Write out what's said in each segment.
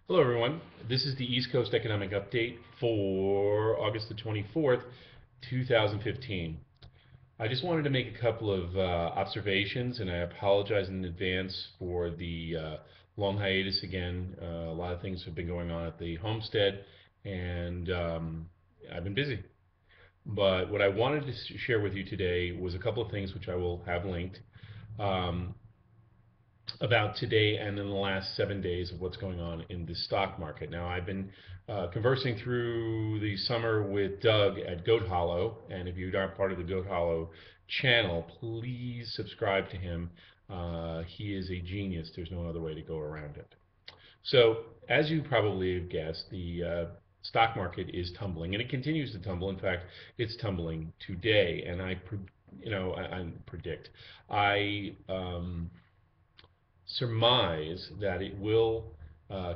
Hello, everyone. This is the East Coast Economic Update for August the 24th, 2015. I just wanted to make a couple of observations, and I apologize in advance for the long hiatus again. A lot of things have been going on at the homestead, and I've been busy. But what I wanted to share with you today was a couple of things which I will have linked. Um, about today and in the last 7 days of what's going on in the stock market. Now, I've been conversing through the summer with Doug at Goat Hollow, and if you aren't part of the Goat Hollow channel, please subscribe to him. He is a genius. There's no other way to go around it. So, as you probably have guessed, the stock market is tumbling, and it continues to tumble. In fact, it's tumbling today, and I predict. I surmise that it will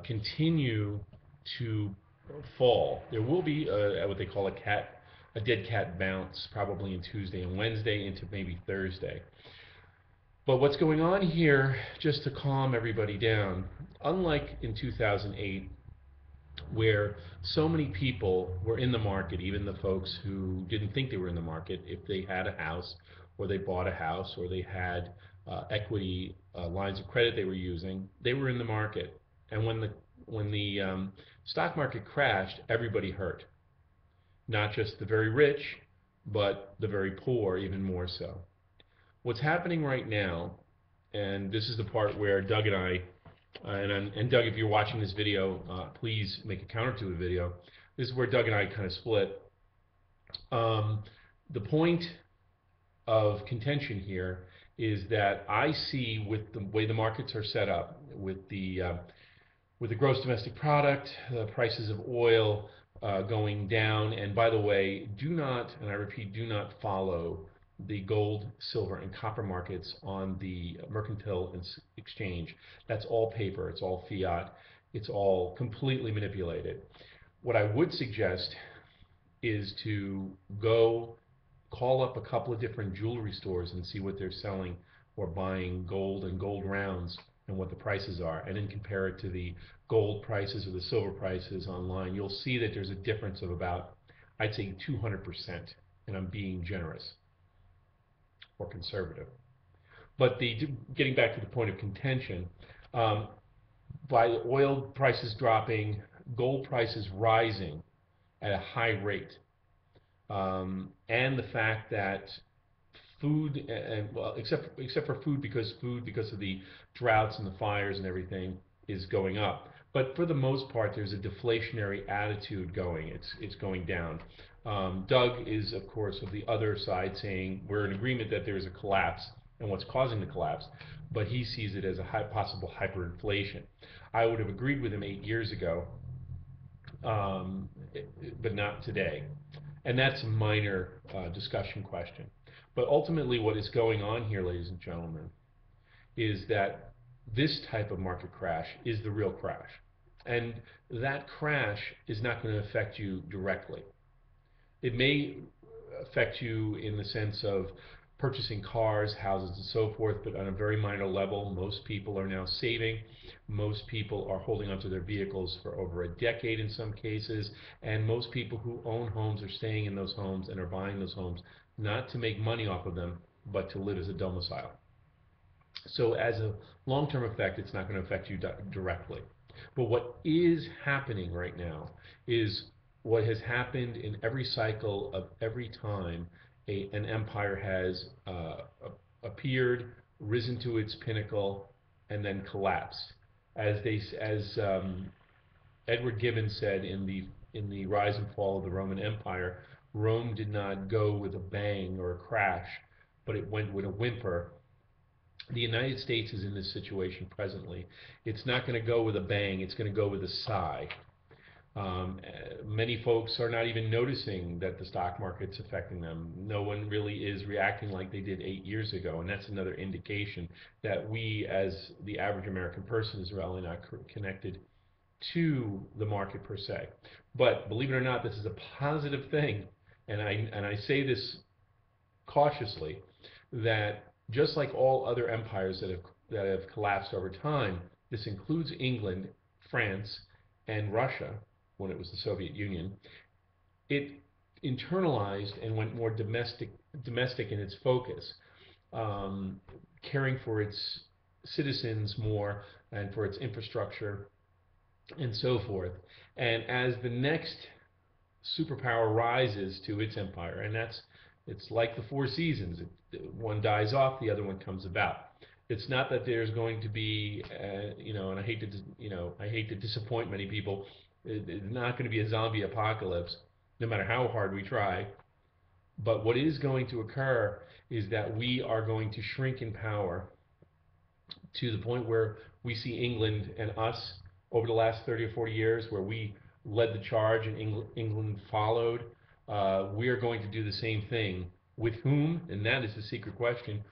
continue to fall. There will be what they call a dead cat bounce, probably in Tuesday and Wednesday into maybe Thursday. But what's going on here, just to calm everybody down, unlike in 2008, where so many people were in the market, even the folks who didn't think they were in the market, if they had a house or they bought a house or they had equity lines of credit they were using, they were in the market. And when the stock market crashed, everybody hurt, not just the very rich, but the very poor even more so. What's happening right now, and this is the part where Doug and I and Doug, if you're watching this video, please make a counter to a video. This is where Doug and I kind of split. Um, the point of contention here is that I see, with the way the markets are set up, with the gross domestic product, the prices of oil going down, and by the way, do not, and I repeat, do not follow the gold, silver, and copper markets on the mercantile exchange. That's all paper, it's all fiat, it's all completely manipulated. What I would suggest is to go call up a couple of different jewelry stores and see what they're selling or buying gold and gold rounds and what the prices are, and then compare it to the gold prices or the silver prices online. You'll see that there's a difference of about, I'd say, 200%, and I'm being generous or conservative. But getting back to the point of contention, um, by oil prices dropping, gold prices rising at a high rate, and the fact that food and well, except for food because of the droughts and the fires and everything is going up. But for the most part, there's a deflationary attitude going. It's going down. Doug is, of course, of the other side, saying we're in agreement that there's a collapse and what's causing the collapse, but he sees it as a possible hyperinflation. I would have agreed with him 8 years ago, um, but not today. And that's a minor discussion question. But ultimately, what is going on here, ladies and gentlemen, is that this type of market crash is the real crash. And that crash is not going to affect you directly. It may affect you in the sense of purchasing cars, houses, and so forth, but on a very minor level. Most people are now saving. Most people are holding onto their vehicles for over a decade in some cases, and most people who own homes are staying in those homes and are buying those homes not to make money off of them, but to live as a domicile. So as a long-term effect, it's not going to affect you directly. But what is happening right now is what has happened in every cycle of every time an empire has appeared, risen to its pinnacle, and then collapsed. As Edward Gibbon said in the Rise and Fall of the Roman Empire, Rome did not go with a bang or a crash, but it went with a whimper. The United States is in this situation presently. It's not going to go with a bang, it's going to go with a sigh. Many folks are not even noticing that the stock market's affecting them. No one really is reacting like they did 8 years ago, and that's another indication that we, as the average American person, is really not connected to the market per se. But believe it or not, this is a positive thing, and I say this cautiously, that just like all other empires that have collapsed over time, this includes England, France, and Russia, when it was the Soviet Union, it internalized and went more domestic in its focus, um, caring for its citizens more and for its infrastructure and so forth. And as the next superpower rises to its empire, and it's like the Four Seasons. One dies off, the other one comes about. It's not that there's going to be, and I hate to disappoint many people. It's not going to be a zombie apocalypse, no matter how hard we try. But what is going to occur is that we are going to shrink in power to the point where we see England and us over the last 30 or 40 years, where we led the charge and England followed. We are going to do the same thing. With whom? And that is the secret question.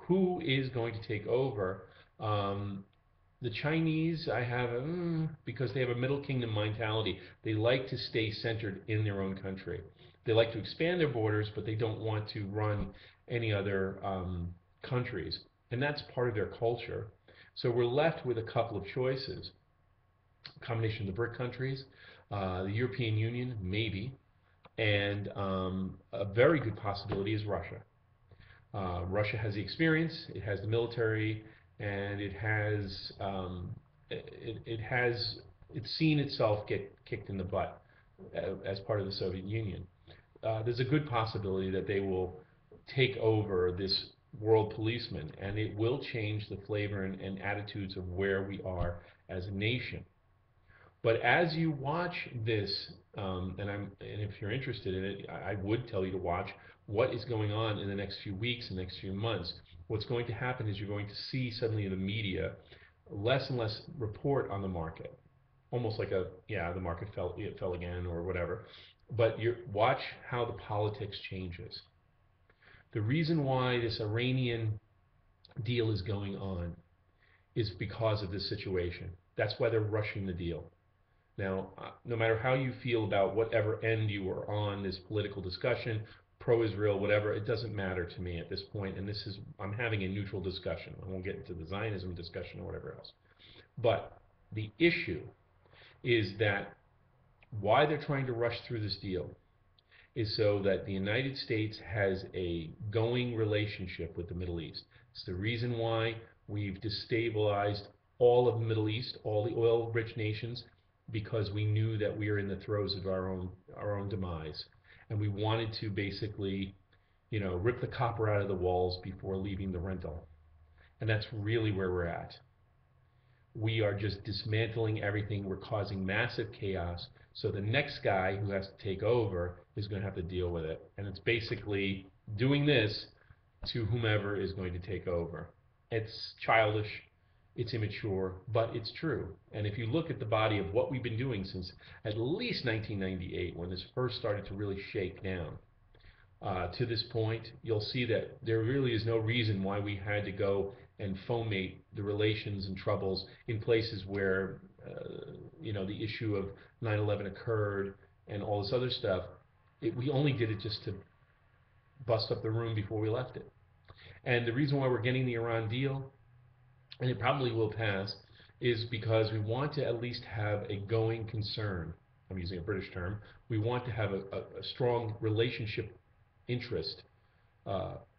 Who is going to take over? The Chinese, because they have a Middle Kingdom mentality. They like to stay centered in their own country. They like to expand their borders, but they don't want to run any other countries. And that's part of their culture. So we're left with a couple of choices. A combination of the BRIC countries, the European Union, maybe, and a very good possibility is Russia. Russia has the experience, it has the military, and it's seen itself get kicked in the butt as part of the Soviet Union. There's a good possibility that they will take over this world policeman, and it will change the flavor and attitudes of where we are as a nation. But as you watch this, and if you're interested in it, I would tell you to watch what is going on in the next few weeks, the next few months. What's going to happen is you're going to see suddenly in the media less and less report on the market, almost like the market fell again or whatever. But watch how the politics changes. The reason why this Iranian deal is going on is because of this situation. That's why they're rushing the deal. Now, no matter how you feel about whatever end you are on this political discussion, pro-Israel, whatever, it doesn't matter to me at this point. And I'm having a neutral discussion. I won't get into the Zionism discussion or whatever else. But the issue is that why they're trying to rush through this deal is so that the United States has a going relationship with the Middle East. It's the reason why we've destabilized all of the Middle East, all the oil-rich nations, because we knew that we are in the throes of our own demise, and we wanted to basically, rip the copper out of the walls before leaving the rental, and that's really where we're at. We are just dismantling everything. We're causing massive chaos. So the next guy who has to take over is going to have to deal with it, and it's basically doing this to whomever is going to take over. It's childish. It's immature, but it's true. And if you look at the body of what we've been doing since at least 1998, when this first started to really shake down, to this point, you'll see that there really is no reason why we had to go and fomate the relations and troubles in places where, the issue of 9/11 occurred and all this other stuff. We only did it just to bust up the room before we left it. And the reason why we're getting the Iran deal, and it probably will pass, is because we want to at least have a going concern. I'm using a British term. We want to have a strong relationship interest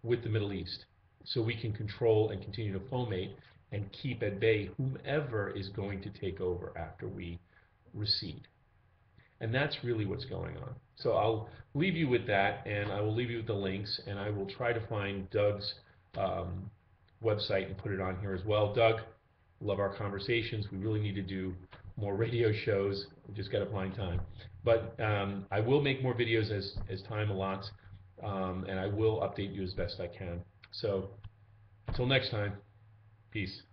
with the Middle East, so we can control and continue to fomate and keep at bay whomever is going to take over after we recede. And that's really what's going on. So I'll leave you with that, and I will leave you with the links, and I will try to find Doug's website and put it on here as well. Doug, love our conversations. We really need to do more radio shows. We just got to find time. But I will make more videos as time allots, and I will update you as best I can. So until next time, peace.